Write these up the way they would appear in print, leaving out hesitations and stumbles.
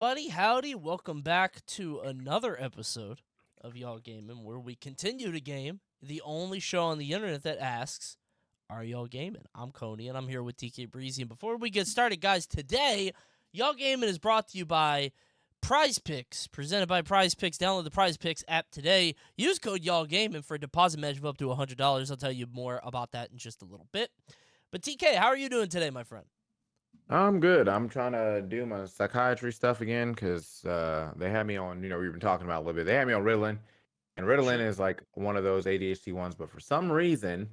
Buddy, howdy. Welcome back to another episode of Y'all Gaming, where we continue to game, the only show on the internet that asks, are y'all gaming? I'm Coney, and I'm here with TK Breezy. And before we get started, guys, today, Y'all Gaming is brought to you by Prize Picks, presented by Prize Picks. Download the Prize Picks app today. Use code Y'all Gaming for a deposit match of up to $100. I'll tell you more about that in just a little bit. But TK, how are you doing today, my friend? I'm good. I'm trying to do my psychiatry stuff again because they had me on, we've been talking about a little bit. They had me on Ritalin, and Ritalin Sure. is like one of those ADHD ones, but for some reason,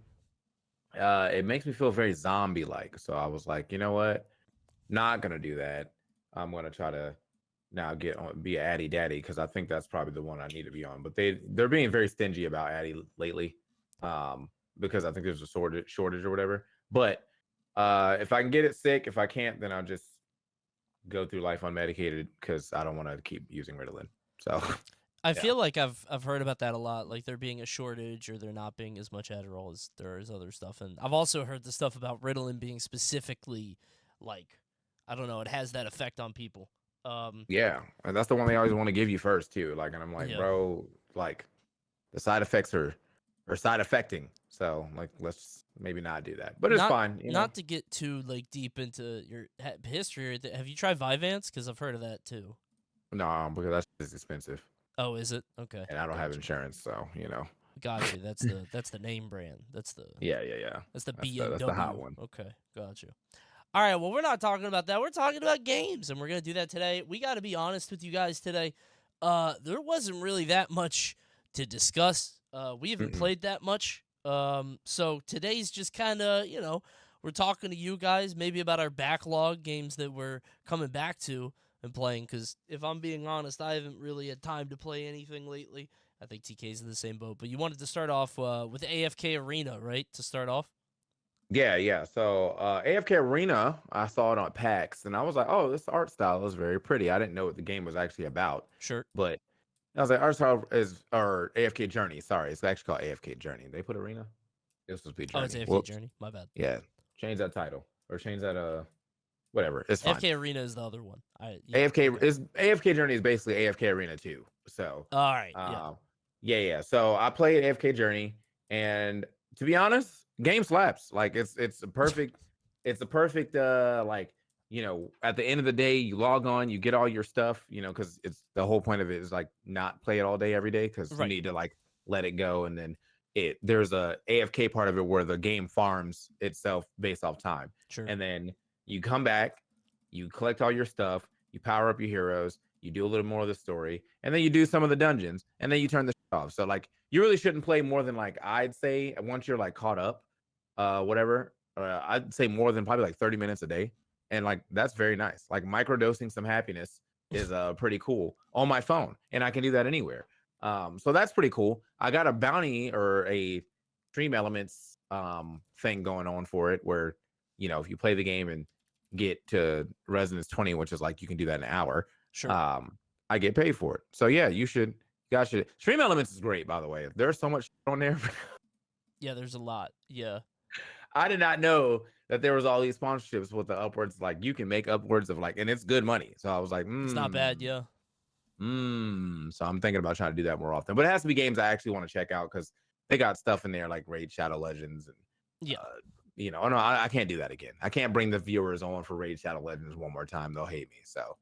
it makes me feel very zombie-like. So I was like, you know what? Not gonna do that. I'm gonna try to now get on be a Addy Daddy because I think that's probably the one I need to be on. But they're being very stingy about Addy lately, because I think there's a shortage or whatever. But if I can get it sick, if I can't, then I'll just go through life unmedicated because I don't want to keep using Ritalin. So I yeah, feel like I've heard about that a lot, like there being a shortage or there not being as much Adderall as there is other stuff. And I've also heard the stuff about Ritalin being specifically like I don't know, it has that effect on people. Um yeah, and that's the one they always want to give you first too. Like, and I'm like, yeah. bro, like the side effects are side affecting. So like, let's maybe not do that. But it's Not fine. not to get too like deep into your history. Have you tried Vyvanse? Because I've heard of that too. No, because that's just expensive, Oh, is it? Okay, and I don't have gotcha, insurance. So gotcha. That's the name brand. yeah. That's the That's the hot BMW. one. Okay, gotcha. All right, well, we're not talking about that. We're talking about games, and we're going to do that today. We got to be honest with you guys today. There wasn't really that much to discuss. We haven't Mm-mm. played that much. So today's just kind of, we're talking to you guys maybe about our backlog games that we're coming back to and playing. Because if I'm being honest, I haven't really had time to play anything lately. I think TK's in the same boat. But you wanted to start off with AFK Arena, right? To start off? Yeah. So AFK Arena, I saw it on PAX, and I was like, oh, this art style is very pretty. I didn't know what the game was actually about, Sure. but I was like, art style is or AFK Journey. Sorry, it's actually called AFK Journey. They put Arena. This was be Oh, it's Journey. AFK Whoops. Journey. My bad. Yeah, change that title or change that whatever. It's fine. AFK Arena is the other one. Yeah. AFK Okay. is AFK Journey is basically AFK Arena 2. So, All right. Yeah. uh, yeah. So I played AFK Journey, and to be honest, game slaps. Like it's a perfect like at the end of the day, you log on, you get all your stuff, because it's the whole point of it is like not play it all day every day because you Right. need to like let it go, and then there's a AFK part of it where the game farms itself based off time, Sure. and then you come back, you collect all your stuff, you power up your heroes, you do a little more of the story, and then you do some of the dungeons, and then you turn the shit off. So like you really shouldn't play more than like I'd say once you're like caught up, whatever. I'd say more than probably like 30 minutes a day, and like that's very nice. Like microdosing some happiness is pretty cool on my phone, and I can do that anywhere. So that's pretty cool. I got a bounty or a stream elements thing going on for it, where if you play the game and get to Resonance 20, which is like you can do that in an hour. Sure. Um, I get paid for it. So yeah, you guys should. Stream Elements is great, by the way. There's so much shit on there. Yeah. There's a lot. Yeah. I did not know that there was all these sponsorships with the upwards. Like you can make upwards of like, and it's good money. So I was like, It's not bad. Yeah. So I'm thinking about trying to do that more often. But it has to be games I actually want to check out because they got stuff in there like Raid Shadow Legends and Yeah. oh no, I can't do that again. I can't bring the viewers on for Raid Shadow Legends one more time. They'll hate me. So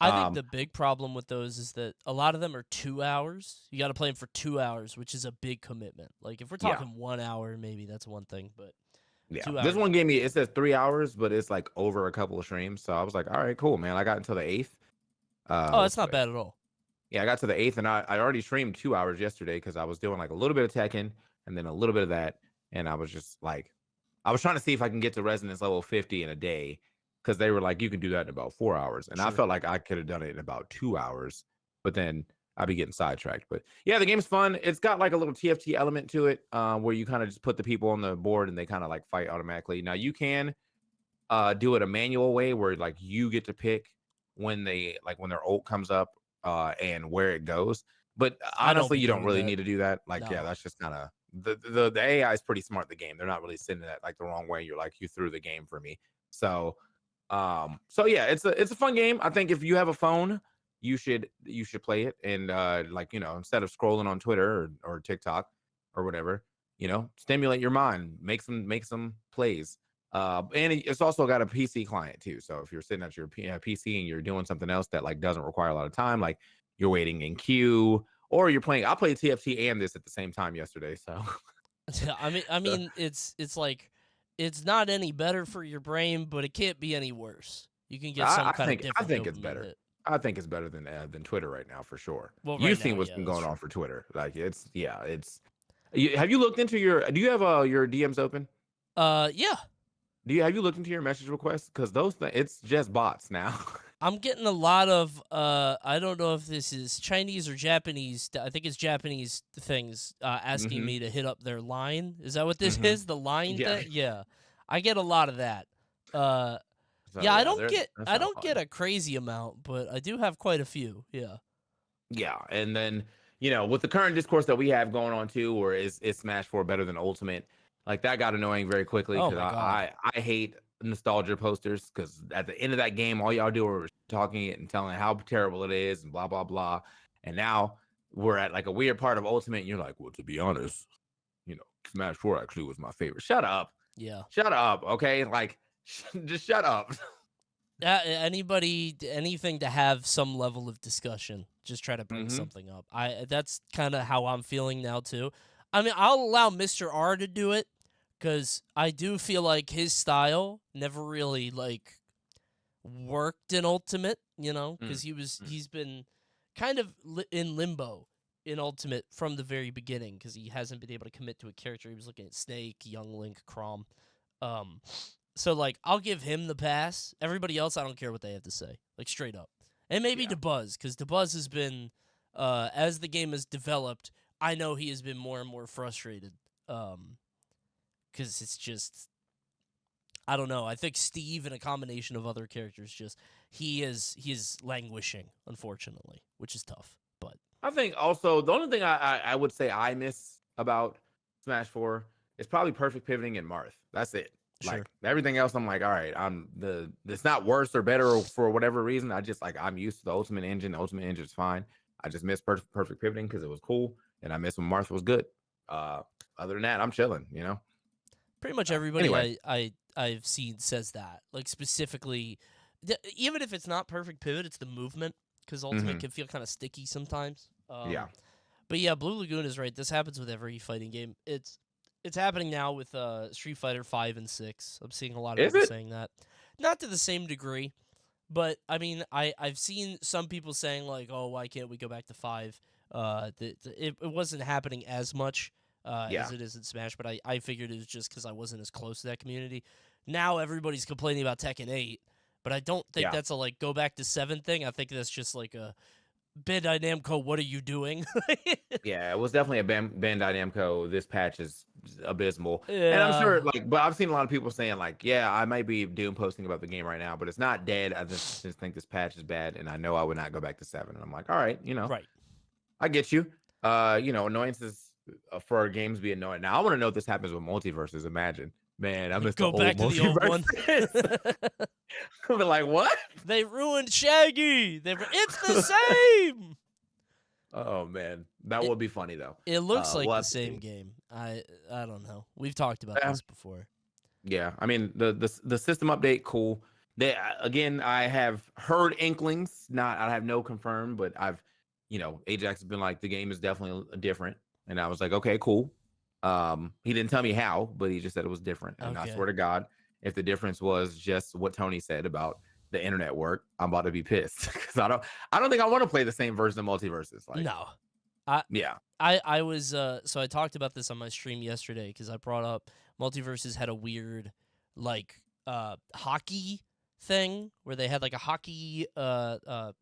I think um the big problem with those is that a lot of them are 2 hours. You got to play them for 2 hours, which is a big commitment. Like if we're yeah. talking 1 hour, maybe that's one thing, but Yeah, two this hours. one gave me it says 3 hours, but it's like over a couple of streams. So I was like, all right, cool, man. I got until the eighth. Oh, What's that's not today? bad at all. Yeah, I got to the eighth, and I already streamed 2 hours yesterday because I was doing like a little bit of Tekken and then a little bit of that, and I was just like, I was trying to see if I can get to Resonance level 50 in a day because they were like, you can do that in about 4 hours, and I Sure. felt like I could have done it in about 2 hours, but then I'd be getting sidetracked. But yeah, the game's fun. It's got like a little TFT element to it, where you kind of just put the people on the board and they kind of like fight automatically. Now you can do it a manual way where like you get to pick when their ult comes up and where it goes. But I don't honestly, be you don't doing really that. need to do that. Like, yeah, No. that's just kind of the AI is pretty smart. The game, they're not really sending that like the wrong way. You're like you threw the game for me. So So yeah, it's a fun game. I think if you have a phone, you should play it, and like instead of scrolling on Twitter or TikTok or whatever, stimulate your mind, make some plays. And it's also got a PC client too. So if you're sitting at your PC and you're doing something else that like doesn't require a lot of time, like you're waiting in queue or you're playing. I played TFT and this at the same time yesterday. So, I so mean, it's like it's not any better for your brain, but it can't be any worse. You can get some kind of I different think it's dopamine better. hit. I think it's better than Twitter right now for sure. Well, right You've now, seen what's yeah, been that's going on true. for Twitter. Like it's yeah, it's. Have you looked into your? Do you have your DMs open? Yeah, Have you looked into your message requests? Because those it's just bots now. I'm getting a lot of I don't know if this is Chinese or Japanese. I think it's Japanese things asking hmm me to hit up their line. Is that what this hmm is? The line Yeah. thing? Yeah, I get a lot of that. Uh, So yeah, yeah, that's I not don't get fun. a crazy amount, but I do have quite a few. Yeah, Yeah, and then with the current discourse that we have going on too, where is Smash Four better than Ultimate? Like that got annoying very quickly oh because my god. I hate nostalgia posters because at the end of that game, all y'all do are talking it and telling how terrible it is and blah blah blah. And now we're at like a weird part of Ultimate, and you're like, well, to be honest, Smash Four actually was my favorite. Yeah. Shut up, okay? Like, just shut up. Anything to have some level of discussion. Just try to bring hmm something up. That's kind of how I'm feeling now too. I mean, I'll allow Mr. R to do it because I do feel like his style never really like worked in Ultimate. You know, because he's been kind of in limbo in Ultimate from the very beginning because he hasn't been able to commit to a character. He was looking at Snake, Young Link, Chrom. Um, so like I'll give him the pass. Everybody else, I don't care what they have to say, like straight up. And maybe Yeah. DeBuzz, because DeBuzz has been, as the game has developed, I know he has been more and more frustrated. Because it's just, I don't know. I think Steve and a combination of other characters, just he is languishing, unfortunately, which is tough. But I think also the only thing I would say I miss about Smash Four is probably perfect pivoting and Marth. That's it. sure, Like everything else, I'm like, all right, it's not worse or better for whatever reason. I just like I'm used to the Ultimate Engine. The Ultimate Engine is fine. I just miss perfect pivoting because it was cool, and I miss when Marth was good. Uh, Other than that, I'm chilling. pretty much everybody Anyway, I've seen says that. Like specifically, even if it's not perfect pivot, it's the movement because Ultimate hmm can feel kind of sticky sometimes. yeah, But yeah, Blue Lagoon is right. This happens with every fighting game. It's happening now with Street Fighter 5 and 6. I'm seeing a lot of is people it? saying that. Not to the same degree, but I mean, I've seen some people saying like, "Oh, why can't we go back to 5?" It wasn't happening as much Yeah, as it is in Smash, but I figured it was just because I wasn't as close to that community. Now everybody's complaining about Tekken 8, but I don't think yeah. that's a like go back to 7 thing. I think that's just like a Bandai Namco, what are you doing? Yeah, it was definitely a Bandai Namco. This patch is abysmal, and I'm Yeah, sure, like, but I've seen a lot of people saying, like, yeah, I might be doom posting about the game right now, but it's not dead. I just think this patch is bad, and I know I would not go back to 7. And I'm like, all right, right. I get you. Annoyances for games be annoying. Now I want to know if this happens with multiverses. Imagine, man, I missed the Go old back to the old one. multiverses. I'm like, what? They ruined Shaggy. It's the same. Oh man, that It would be funny though. it looks like We'll the have to same see. game. I don't know. We've talked about Yeah. this before. Yeah, I mean the system update, cool. They again, I have heard inklings, not I have no confirmed, but Ajax has been like the game is definitely different, and I was like, okay, cool. He didn't tell me how, but he just said it was different, and I Okay. swear to God, if the difference was just what Tony said about the internet work, I'm about to be pissed because I don't think I want to play the same version of multiverses. Like, No. I yeah, I was so I talked about this on my stream yesterday because I brought up Multiverses had a weird like hockey thing where they had like a hockey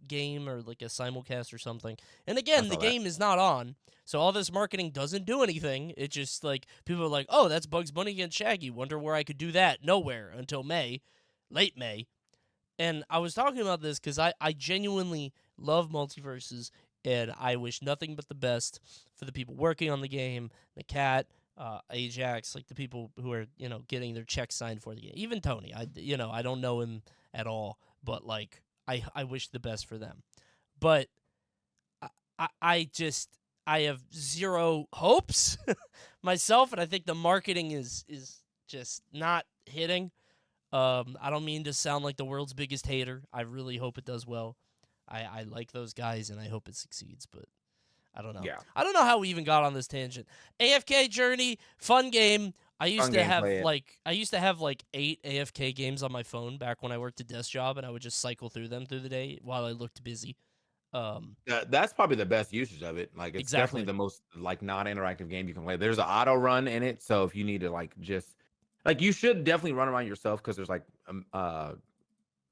game or like a simulcast or something. And I again, the saw that. game is not on. So all this marketing doesn't do anything. It just like people are like, "Oh, that's Bugs Bunny against Shaggy. Wonder where I could do that." Nowhere until May, late May. And I was talking about this because I genuinely love multiverses, and I wish nothing but the best for the people working on the game, the cat, Ajax, like the people who are getting their checks signed for the game. Even Tony, I don't know him at all, but like I wish the best for them. But I just I have zero hopes myself, and I think the marketing is just not hitting. I don't mean to sound like the world's biggest hater. I really hope it does well. I like those guys, and I hope it succeeds, but I don't know. Yeah, I don't know how we even got on this tangent. AFK Journey, fun game. I used fun to game. have Play it. like 8 AFK games on my phone back when I worked a desk job, and I would just cycle through them through the day while I looked busy. That's probably the best usage of it. Like, it's definitely Exactly. the most like non-interactive game you can play. There's an auto run in it, so if you need to like just like you should definitely run around yourself because there's like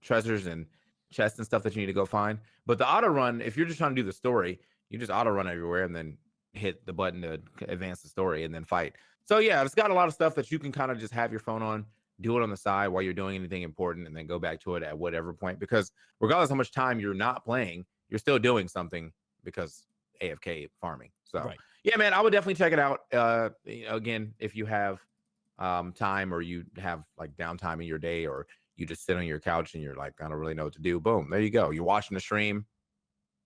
treasures and chests and stuff that you need to go find. But the auto run, if you're just trying to do the story, you just auto run everywhere and then hit the button to advance the story and then fight. So yeah, it's got a lot of stuff that you can kind of just have your phone on, do it on the side while you're doing anything important, and then go back to it at whatever point. Because regardless how much time you're not playing, you're still doing something because AFK farming. So Right. yeah, man, I would definitely check it out. Again, if you have time or you have like downtime in your day, or you just sit on your couch and you're like, I don't really know what to do. Boom, there you go. You're watching the stream.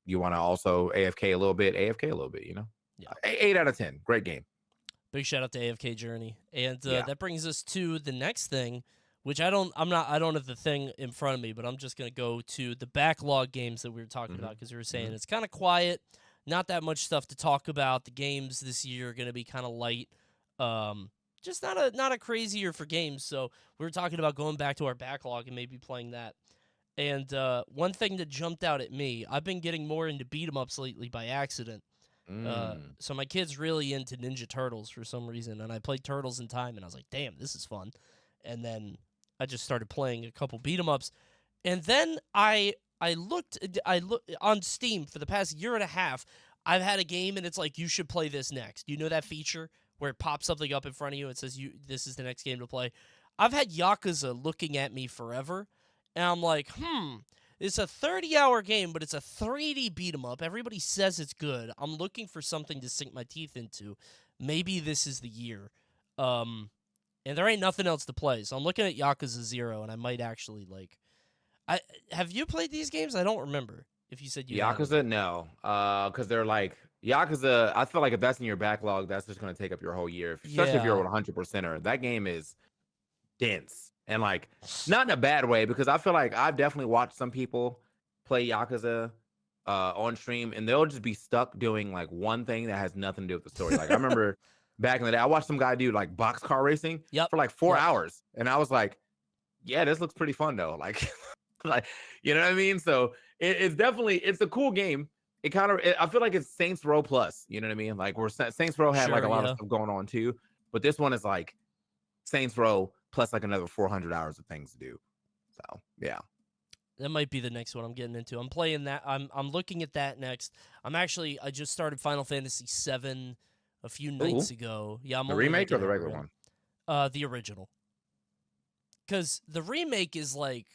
You want to also AFK a little bit, AFK a little bit, Yeah. 8 out of 10. Great game. Big shout out to AFK Journey. And Yeah. that brings us to the next thing, which I don't have the thing in front of me, but I'm just going to go to the backlog games that we were talking about, because we were saying it's kind of quiet, not that much stuff to talk about. The games this year are going to be kind of light. Just not a crazy year for games. So we were talking about going back to our backlog and maybe playing that. And one thing that jumped out at me, I've been getting more into beat 'em ups lately by accident. So my kid's really into Ninja Turtles for some reason, and I played Turtles in Time, and I was like, "Damn, this is fun." And then I just started playing a couple beat 'em ups, and then I looked on Steam for the past year and a half. I've had a game, and it's like, you should play this next. You know that feature where it pops something up in front of you and says this is the next game to play. I've had Yakuza looking at me forever, and I'm like, it's a 30-hour game, but it's a 3D beat 'em up. Everybody says it's good. I'm looking for something to sink my teeth into. Maybe this is the year. And there ain't nothing else to play, so I'm looking at Yakuza 0, and I might actually like. Have you played these games? I don't remember if you said you had. Yakuza, no, because they're like Yakuza. I feel like if that's in your backlog, that's just going to take up your whole year, especially if you're Yeah. a 100%er. That game is dense and like not in a bad way, because I feel like I've definitely watched some people play Yakuza on stream, and they'll just be stuck doing like one thing that has nothing to do with the story. Like I remember back in the day, I watched some guy do like boxcar racing Yep. for like 4 Yep. hours, and I was like, yeah, this looks pretty fun though. Like, like you know what I mean? So it's a cool game. It kind of I feel like it's Saints Row plus. You know what I mean? Like where Saints Row had like a Sure. lot of Yeah. stuff going on too, but this one is like Saints Row plus like another 400 hours of things to do. So yeah. That might be the next one I'm getting into. I'm playing that. I'm looking at that next. I just started Final Fantasy VII a few nights Ooh, ago. Yeah, I'm the only like remake or an the hour regular in. one? The original. Because the remake is like,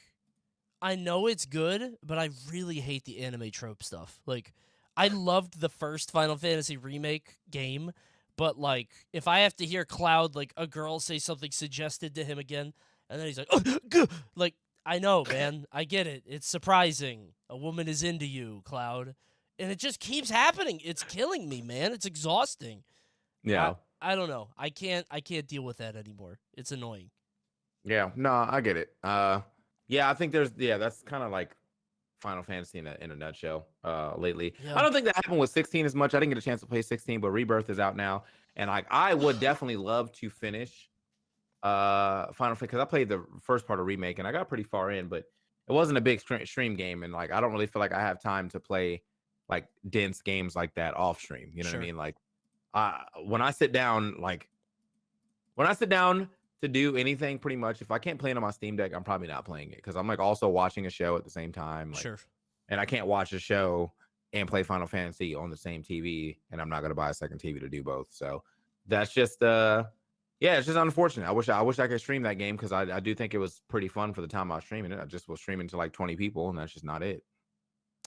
I know it's good, but I really hate the anime trope stuff. Like, I loved the first Final Fantasy remake game, but like, if I have to hear Cloud, like a girl say something suggested to him again, and then he's like, like, I know, man, I get it. It's surprising. A woman is into you, Cloud, and it just keeps happening. It's killing me, man. It's exhausting. I Yeah. I don't know. I can't deal with that anymore. It's annoying. Yeah. No, I get it. Yeah, I think that's kind of like Final Fantasy in a nutshell lately. I Yeah. don't think that happened with 16 as much. I didn't get a chance to play 16, but Rebirth is out now. And like I would definitely love to finish Final Fantasy, because I played the first part of remake and I got pretty far in, but it wasn't a big stream game, and like I don't really feel like I have time to play like dense games like that off stream. You know what I Sure. mean? Like when I sit down, when I sit down to do anything, pretty much, if I can't play it on my Steam Deck, I'm probably not playing it, because I'm like also watching a show at the same time. Like, Sure. and I can't watch a show and play Final Fantasy on the same TV, and I'm not gonna buy a second TV to do both. So that's just yeah, it's just unfortunate. I wish I could stream that game, because I do think it was pretty fun for the time I was streaming it. I just was streaming to like 20 people, and that's just not it.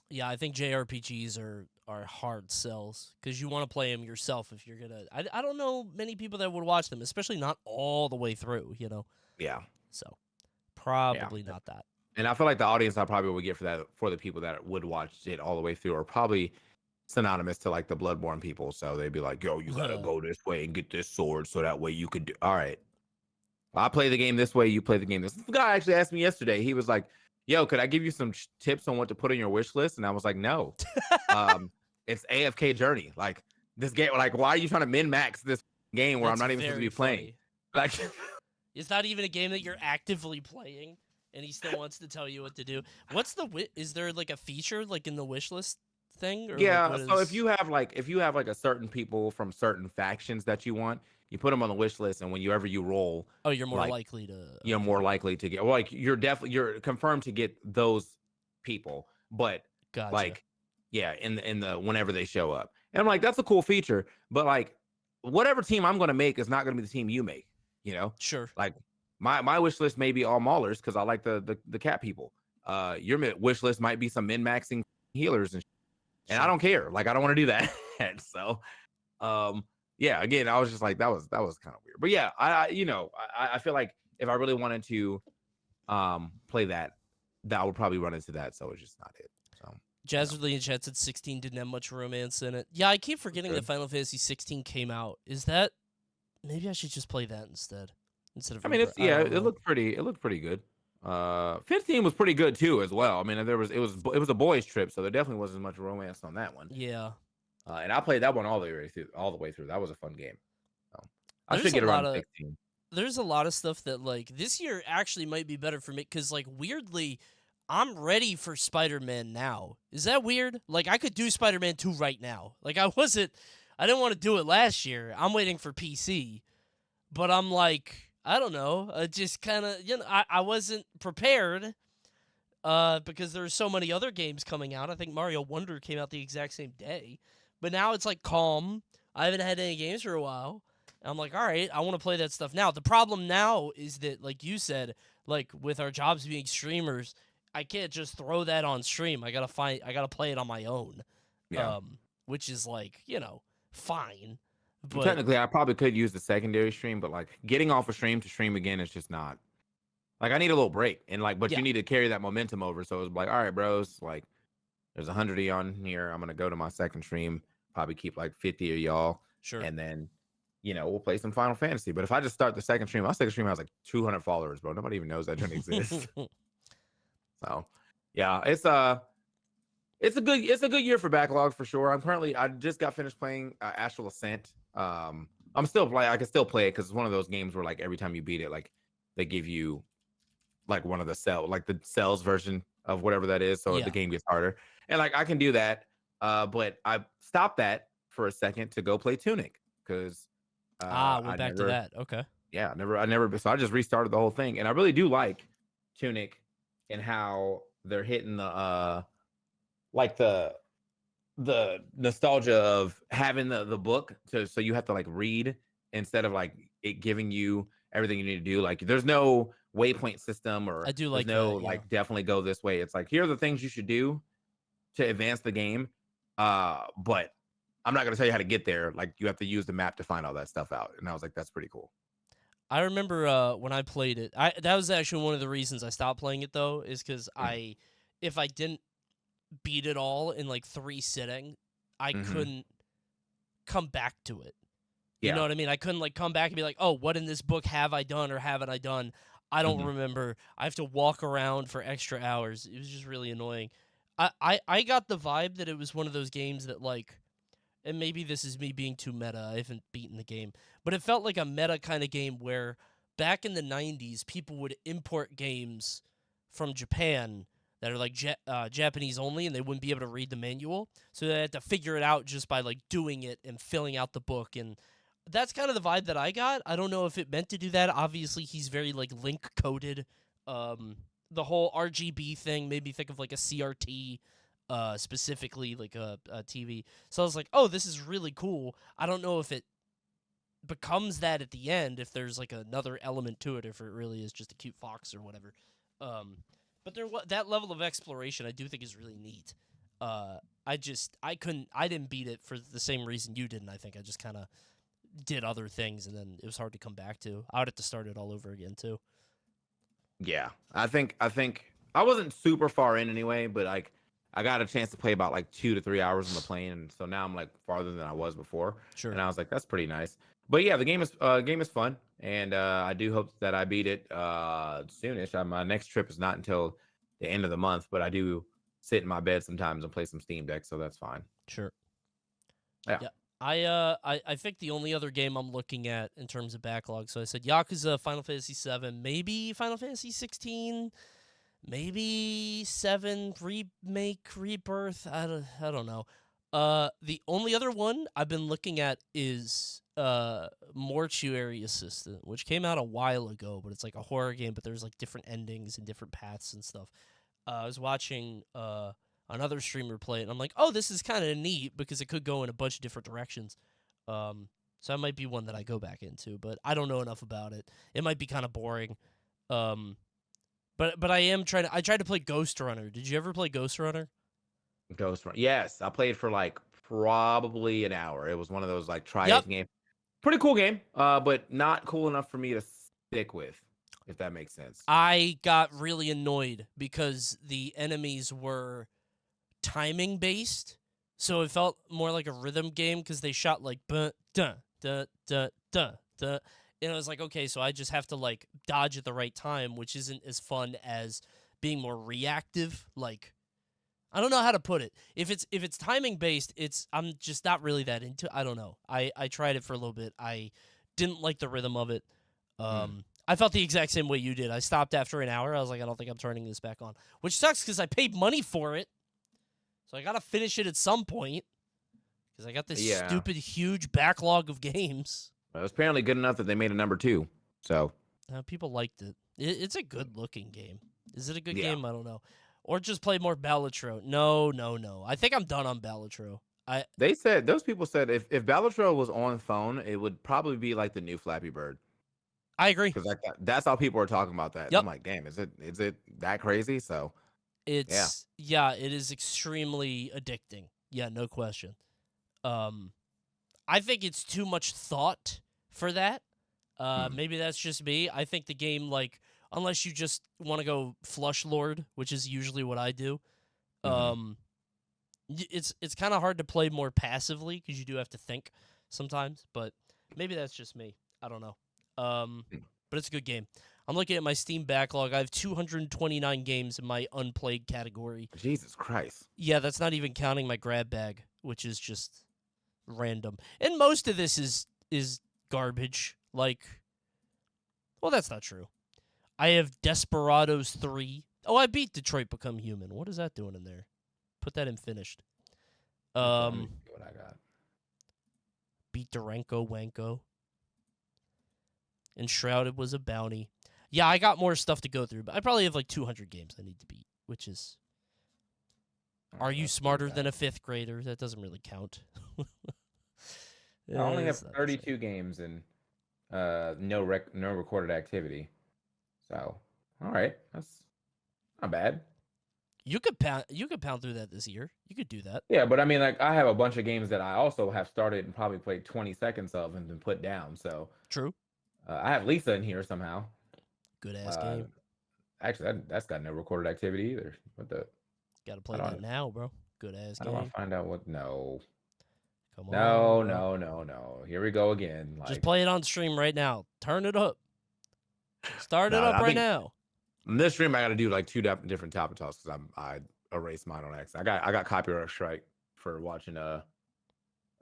Yeah, I think JRPGs are hard sells because you want to play them yourself if you're gonna. I don't know many people that would watch them, especially not all the way through. Yeah, So yeah. probably not that. And I feel like the audience I probably would get for that, for the people that would watch it all the way through, are probably synonymous to like the Bloodborne people. So they'd be like, "Yo, you gotta go this way and get this sword, so that way you could do." All right, I play the game this way, you play the game this. This guy actually asked me yesterday. He was like, "Yo, could I give you some tips on what to put on your wish list?" And I was like, "No, um, it's AFK Journey. Like this game. Like, why are you trying to min max this game where I'm That's not even supposed to very be playing? funny. Like, It's not even a game that you're actively playing, and he still wants to tell you what to do. What's the is there like a feature like in the wish list thing, or like yeah. what So is? if you have like a certain people from certain factions that you want, you put them on the wish list, and whenever you roll, Oh, you're more like likely to. you're Okay, more likely to get, well, like you're confirmed to get those people, but gotcha. like yeah, in the whenever they show up. And I'm like, that's a cool feature, but like whatever team I'm gonna make is not gonna be the team you make, you know? Sure. Like my wish list may be all maulers because I like the cat people. Your wish list might be some min-maxing healers and I Sure. don't care. Like I don't want to do that. So um yeah, again, I was just like, that was kind of weird. But yeah, I feel like if I really wanted to play that I would probably run into that. So it's just not it. So Jazzerly in chat said 16 didn't have much romance in it. Yeah, I keep that's forgetting that good. Final Fantasy 16 came out. Is that maybe I should just play that instead of I mean, Emperor? it's I yeah, don't know. it looked pretty good. 15 was pretty good too as well. I mean, it was a boys trip, so there definitely wasn't much romance on that one. Yeah, And I played that one all the way through. That was a fun game. So I should there's a get around lot to of 16. there's a lot of stuff that like this year actually might be better for me because like weirdly, I'm ready for Spider-Man now. Is that weird? Like I could do Spider-Man 2 right now. Like I didn't want to do it last year. I'm waiting for PC, but I'm like I don't know. Just kind of I wasn't prepared because there's so many other games coming out. I think Mario Wonder came out the exact same day, but now it's like calm. I haven't had any games for a while. I'm like, all right, I want to play that stuff now. The problem now is that, like you said, like with our jobs being streamers, I can't just throw that on stream. I gotta play it on my own, Yeah. um, which is like fine, And but technically, I probably could use the secondary stream, but like getting off a stream to stream again is just not like I need a little break. And like, but yeah, you need to carry that momentum over. So it's like, all right, bros, like there's 100 of you on here. I'm gonna go to my second stream, probably keep like 50 of y'all, sure. and then we'll play some Final Fantasy. But if I just start the second stream, my second stream has like 200 followers, bro. Nobody even knows that joint exists. So yeah, it's a good year for backlog for sure. I just got finished playing Astral Ascent. I'm still play I can still play it because it's one of those games where like every time you beat it, like they give you like one of the cells version of whatever that is, so the Yeah. game gets harder. And like I can do that, but I stopped that for a second to go play Tunic because Went I back to never, that. Okay. yeah, I never. So I just restarted the whole thing, and I really do like Tunic and how they're hitting like the nostalgia of having the book so you have to like read instead of like it giving you everything you need to do. Like there's no waypoint system or I do there's like no that. Yeah. like definitely go this way. It's like here are the things you should do to advance the game. But I'm not gonna tell you how to get there. Like you have to use the map to find all that stuff out. And I was like, that's pretty cool. I remember when I played it. That was actually one of the reasons I stopped playing it though, is because if I didn't beat it all in like 3 sitting, I Mm-hmm. couldn't come back to it. You know Yeah. what I mean? I couldn't like come back and be like, oh, what in this book have I done or haven't I done? I don't Mm-hmm. remember. I have to walk around for extra hours. It was just really annoying. I got the vibe that it was one of those games that like, and maybe this is me being too meta. I haven't beaten the game, but it felt like a meta kind of game where back in the 90s, people would import games from Japan that are like Japanese only, and they wouldn't be able to read the manual. So they had to figure it out just by like doing it and filling out the book. And that's kind of the vibe that I got. I don't know if it meant to do that. Obviously, he's very like link coded. The whole RGB thing made me think of like a CRT specifically like a TV. So I was like, oh, this is really cool. I don't know if it becomes that at the end, if there's like another element to it, if it really is just a cute fox or whatever. Um, but that level of exploration I do think is really neat. I didn't beat it for the same reason you didn't. I think I just kind of did other things, and then it was hard to come back to. I would have to start it all over again too. Yeah, I think I wasn't super far in anyway, but like I got a chance to play about like 2 to 3 hours on the plane, and so now I'm like farther than I was before, Sure. and I was like, that's pretty nice. But yeah, the game is fun, and I do hope that I beat it soonish. My next trip is not until the end of the month, but I do sit in my bed sometimes and play some Steam Deck, so that's fine. Sure. Yeah. Yeah. I think the only other game I'm looking at in terms of backlog. So I said Yakuza, Final Fantasy 7, maybe Final Fantasy 16, maybe 7 remake, rebirth. I don't know. The only other one I've been looking at is Mortuary Assistant, which came out a while ago, but it's like a horror game, but there's like different endings and different paths and stuff. I was watching another streamer play it, and I'm like, oh, this is kind of neat because it could go in a bunch of different directions. So that might be one that I go back into, but I don't know enough about it. It might be kind of boring. Um, but I am trying to. I tried to play Ghost Runner. Did you ever play Ghost Runner? Ghost Run. Yes, I played for like probably an hour. It was one of those like try Yep. it games. Pretty cool game, but not cool enough for me to stick with, if that makes sense. I got really annoyed because the enemies were timing based, so it felt more like a rhythm game because they shot like buh, duh, duh, duh, duh, duh. And I was like, okay, so I just have to like dodge at the right time, which isn't as fun as being more reactive. Like, I don't know how to put it. If it's timing based, I'm just not really that into. I don't know. I tried it for a little bit. I didn't like the rhythm of it. Mm. I felt the exact same way you did. I stopped after an hour. I was like, I don't think I'm turning this back on, which sucks because I paid money for it. So I gotta finish it at some point because I got this Yeah, stupid huge backlog of games. it was apparently good enough that they made a number two. So People liked it. It's a good looking game. Is it a good yeah, game? I don't know. Or just play more Balatro. No, no, no. I think I'm done on Balatro. they said those people said if Balatro was on phone, it would probably be like the new Flappy Bird I agree. because like that's how people are talking about that. And I'm Yep. like, damn, is it that crazy? So yeah. It is extremely addicting. Yeah, no question. Um I think it's too much thought for that. Mm. Maybe that's just me. I think the game, like, unless you just want to go flush lord, which is usually what I do, Hmm. um, it's kind of hard to play more passively because you do have to think sometimes. But maybe that's just me. I don't know. But it's a good game. I'm looking at my Steam backlog. I have 229 games in my unplayed category. Jesus Christ. Yeah, that's not even counting my grab bag, which is just random. And most of this is garbage. Like, well, that's not true. I have Desperados 3. Oh, I beat Detroit Become Human. What is that doing in there? Put that in finished. Okay, let me Um, see what I got. beat Duranko Wanko. Enshrouded was a bounty. Yeah, I got more stuff to go through, but I probably have like 200 games I need to beat, which is. All Are right, you let's see what smarter I than a got. fifth grader? That doesn't really count. I only have It's not the same. 32 games and no recorded activity. So, all right, that's not bad. You could pound through that this year. You could do that. Yeah, but I mean, like, I have a bunch of games that I also have started and probably played 20 seconds of and then put down. So, True. I have Lisa in here somehow. Good ass Uh, game. actually, that's got no recorded activity either. What the? Got to How play do I? that now, bro. Good ass How do I game. find out what? No, Come on, no, bro. no, no, no. Here we go again. Just Like, play it on stream right now. Turn it up. Start it no, up I right think now. in this stream I got to do like two different topic talks because I erased mine on accident. I got copyright strike for watching a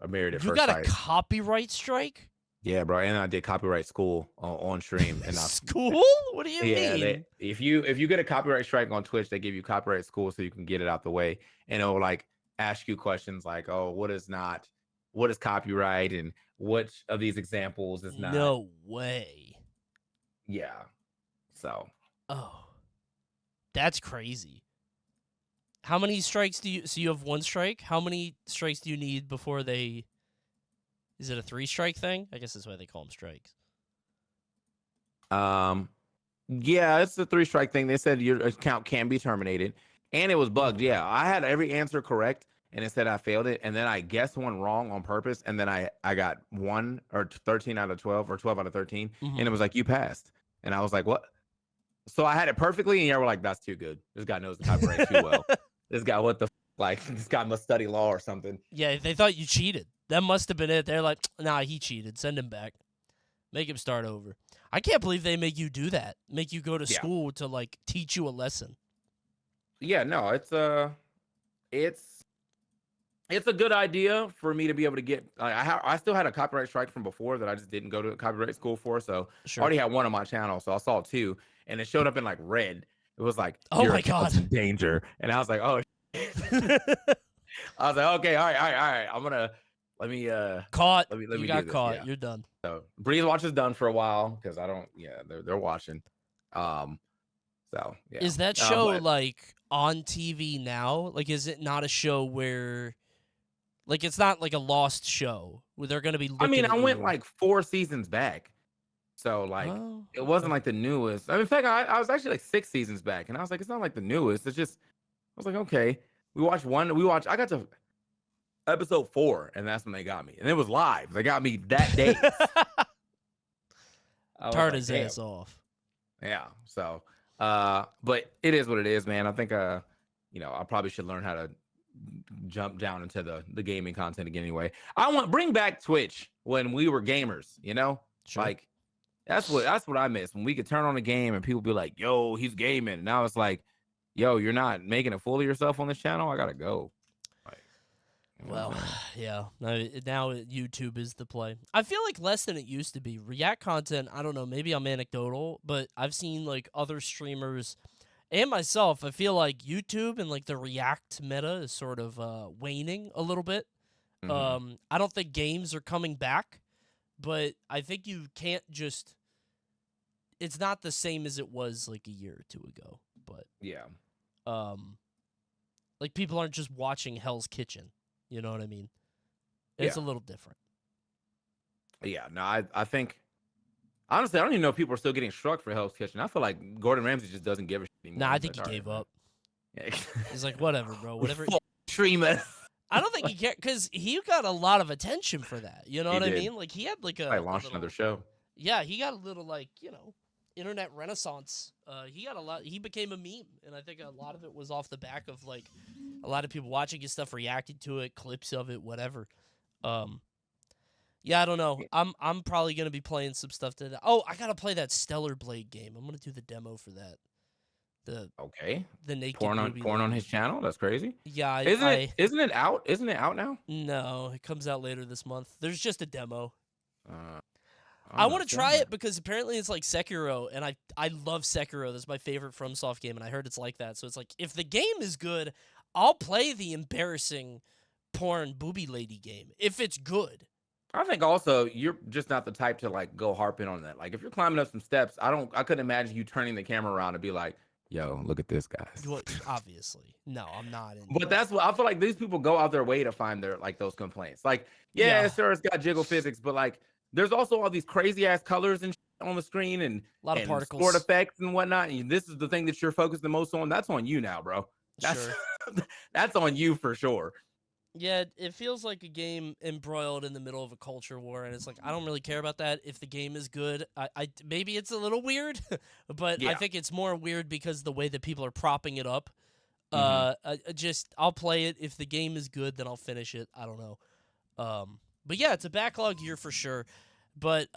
Married at You First got a Sight. copyright strike? Yeah, bro, and I did copyright school on stream, and I School? What do you yeah, they mean? if you get a copyright strike on Twitch, they give you copyright school so you can get it out the way, and it'll like ask you questions like, oh, what is copyright, and which of these examples is not? No way. Yeah, so Oh, that's crazy. How many strikes do you? So you have one strike. How many strikes do you need before they? Is it a 3 strike thing? I guess that's why they call them strikes. yeah, it's the 3 strike thing. They said your account can be terminated, And it was bugged. Yeah, I had every answer correct, and it said I failed it, and then I guessed one wrong on purpose, and then I got 1 or 13 out of 12 or 12 out of 13, and it was like you passed, and I was like, what? So I had it perfectly, and you were like, that's too good. This guy knows the copyright too well. This guy, what the like? This guy must study law or something. Yeah, they thought you cheated. That must have been it. They're like, nah, he cheated. Send him back. Make him start over. I can't believe they make you do that. Make you go to school to like teach you a lesson. Yeah, no, it's a good idea for me to be able to get. I still had a copyright strike from before that I just didn't go to copyright school for. So I already had one on my channel, so I saw 2, and it showed up in like red. It was like, oh your my god, in danger, and I was like, oh. I was like, okay, all right. I'm gonna let me caught. Let me you do got this. caught. Yeah. You're done. So Breeze Watch is done for a while because I don't. Yeah, they're watching. So yeah. Is that show like on TV now? Like, is it not a show where, like, it's not like a lost show where they're gonna be looking I mean, I went you? like 4 seasons back, so like it wasn't like the newest. I mean, in fact, I was actually like 6 seasons back, and I was like, it's not like the newest. It's just I was like, okay, we watched one. I got to episode 4, and that's when they got me, and it was live. They got me that day. Turned his ass off. Yeah. So, but it is what it is, man. I think, I probably should learn how to jump down into the gaming content again. Anyway, bring back Twitch when we were gamers. Sure. Like that's what I miss, when we could turn on a game and people be like, "Yo, he's gaming." And now it's like, "Yo, you're not making a fool of yourself on this channel. I gotta go." Well, yeah. Now YouTube is the play. I feel like less than it used to be. React content, I don't know, maybe I'm anecdotal, but I've seen like other streamers and myself, I feel like YouTube and like the React meta is sort of waning a little bit. Mm-hmm. I don't think games are coming back, but I think you can't just, it's not the same as it was like a year or 2 ago, but yeah. Like people aren't just watching Hell's Kitchen. You know what I mean? It's a little different. Yeah, no, I think, honestly, I don't even know if people are still getting struck for Hell's Kitchen. I feel like Gordon Ramsay just doesn't give a shit anymore. Nah, I think he gave up. Yeah. He's like, whatever, bro. Whatever. Streamer. I don't think he cared because he got a lot of attention for that. You know what I mean? Like he had like I launched another show. Yeah, he got a little like internet renaissance. He got a lot. He became a meme, and I think a lot of it was off the back of like a lot of people watching his stuff, reacting to it, clips of it, whatever. Yeah, I don't know. I'm probably gonna be playing some stuff today. Oh, I gotta play that Stellar Blade game. I'm gonna do the demo for that. The naked porn on his channel. That's crazy. Yeah, isn't it out? Isn't it out now? No, it comes out later this month. There's just a demo. I want to try it because apparently it's like Sekiro, and I love Sekiro. That's my favorite FromSoft game, and I heard it's like that. So it's like, if the game is good, I'll play the embarrassing porn booby lady game if it's good. I think also you're just not the type to like go harping on that. Like if you're climbing up some steps, I couldn't imagine you turning the camera around and be like, "Yo, look at this, guys." Well, obviously, no, I'm not. But that's what I feel like. These people go out their way to find their like those complaints. Like, yeah, sure, it's got jiggle physics, but like, there's also all these crazy ass colors and on the screen and a lot of particles, sport effects and whatnot. And this is the thing that you're focused the most on. That's on you now, bro. That's that's on you for sure. Yeah, it feels like a game embroiled in the middle of a culture war, and it's like, I don't really care about that. If the game is good, I maybe it's a little weird, but I think it's more weird because the way that people are propping it up. I'll play it. If the game is good, then I'll finish it. I don't know. But yeah, it's a backlog year for sure. But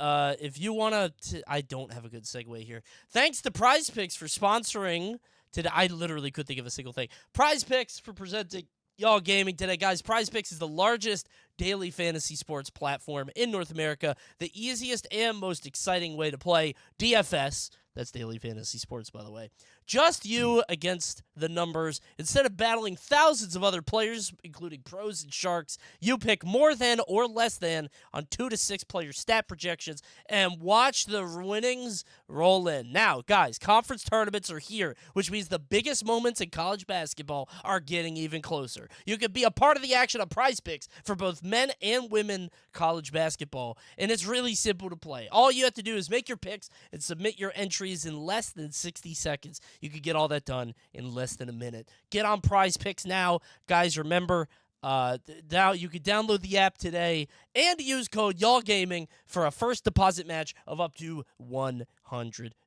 if you want to, I don't have a good segue here. Thanks to Prize Picks for sponsoring today. I literally couldn't think of a single thing. Prize Picks for presenting Y'all Gaming today, guys. Prize Picks is the largest daily fantasy sports platform in North America. The easiest and most exciting way to play DFS. That's daily fantasy sports, by the way. Just you against the numbers. Instead of battling thousands of other players, including pros and sharks, you pick more than or less than on 2 to 6 player stat projections and watch the winnings roll in. Now, guys, conference tournaments are here, which means the biggest moments in college basketball are getting even closer. You can be a part of the action on Prize Picks for both men and women college basketball, and it's really simple to play. All you have to do is make your picks and submit your entries in less than 60 seconds. You could get all that done in less than a minute. Get on Prize Picks now. Guys, remember, now you could download the app today and use code YALLGAMING for a first deposit match of up to $100.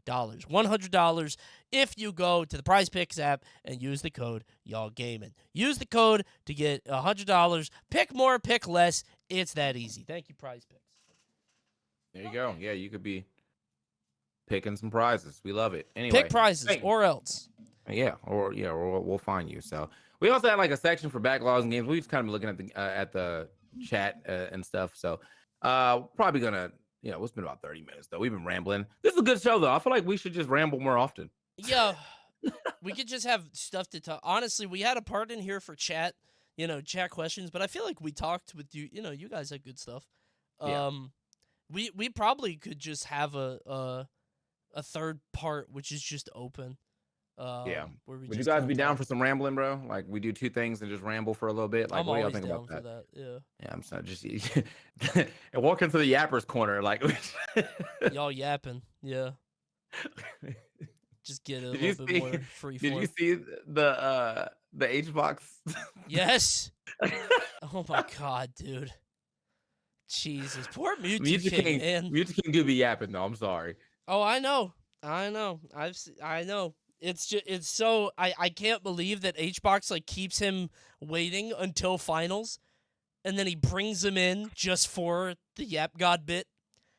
$100 if you go to the Prize Picks app and use the code YALLGAMING. Use the code to get $100. Pick more, pick less. It's that easy. Thank you, Prize Picks. There you go. Yeah, you could be picking some prizes. We love it. Anyway, Pick prizes or else. Yeah, or we'll find you. So we also had like a section for backlogs and games. We just kind of looking at the chat and stuff. So probably gonna it's been about 30 minutes though. We've been rambling. This is a good show though. I feel like we should just ramble more often. Yeah, we could just have stuff to talk. Honestly, we had a part in here for chat, chat questions, but I feel like we talked with you. You guys had good stuff. Yeah. We probably could just have a third part, which is just open. Yeah. Where Would you guys be down for some rambling, bro? Like we do two things and just ramble for a little bit. Like, I'm what do y'all always think down about for that? that. Yeah. Yeah, I'm sorry. Just and walk into the yappers corner, like Y'all yapping. Yeah. Just get a Did you little bit more free Did flow. you see the H box? Yes. Oh my god, dude. Jesus, poor Mewtwo King, man. Mewtwo King do be yapping though. I'm sorry. Oh, I know. I know. I know. It's just so I can't believe that HBox like keeps him waiting until finals, and then he brings him in just for the Yap God bit.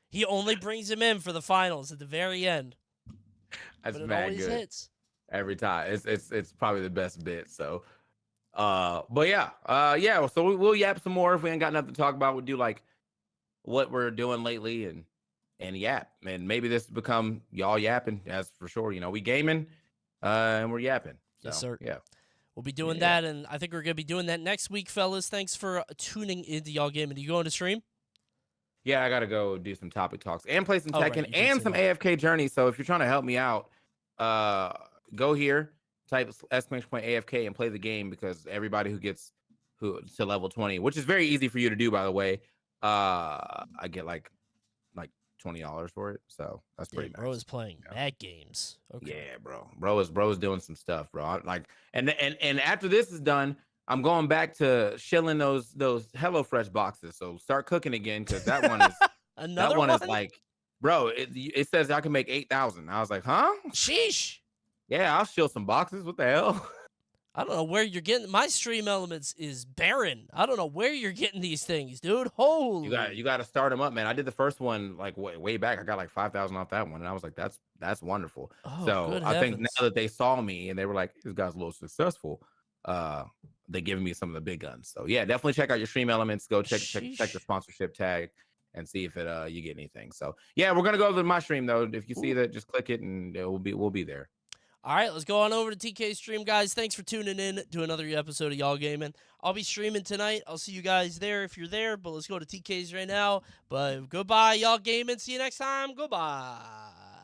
He only brings him in for the finals at the very end. That's but it mad always good. hits. Every time. It's probably the best bit. So but yeah. So we'll yap some more if we ain't got nothing to talk about. We'll do like what we're doing lately and yap. And maybe this will become y'all yapping, as for sure. We gaming and we're yapping. So, Yes, sir. Yeah. We'll be doing that, and I think we're going to be doing that next week, fellas. Thanks for tuning into Y'all Gaming. Are you going to stream? Yeah, I got to go do some topic talks and play some Tekken Right, and some AFK Journey. So if you're trying to help me out, go here, type !AFK and play the game, because everybody who gets to level 20, which is very easy for you to do, by the way, I get like $20 for it. So that's pretty nice. Bro is playing mad games. Okay. Yeah, bro is doing some stuff, bro. And after this is done, I'm going back to shilling those HelloFresh boxes. So start cooking again, because that one is Another that one is like, bro, it says I can make 8,000. I was like, huh? Sheesh. Yeah, I'll shill some boxes. What the hell? I don't know where you're getting. My Stream Elements is barren. I don't know where you're getting these things, dude. Holy. You got to start them up, man. I did the first one like way back. I got like 5,000 off that one, and I was like, that's wonderful. Oh, so good I think heavens. now that they saw me and they were like, this guy's a little successful, they giving me some of the big guns. So yeah, definitely check out your Stream Elements. Go check the sponsorship tag and see if you get anything. So yeah, we're gonna go to my stream though. If you see that, just click it and we'll be there. All right, let's go on over to TK's stream, guys. Thanks for tuning in to another episode of Y'all Gaming. I'll be streaming tonight. I'll see you guys there if you're there, but let's go to TK's right now. But goodbye, Y'all Gaming. See you next time. Goodbye.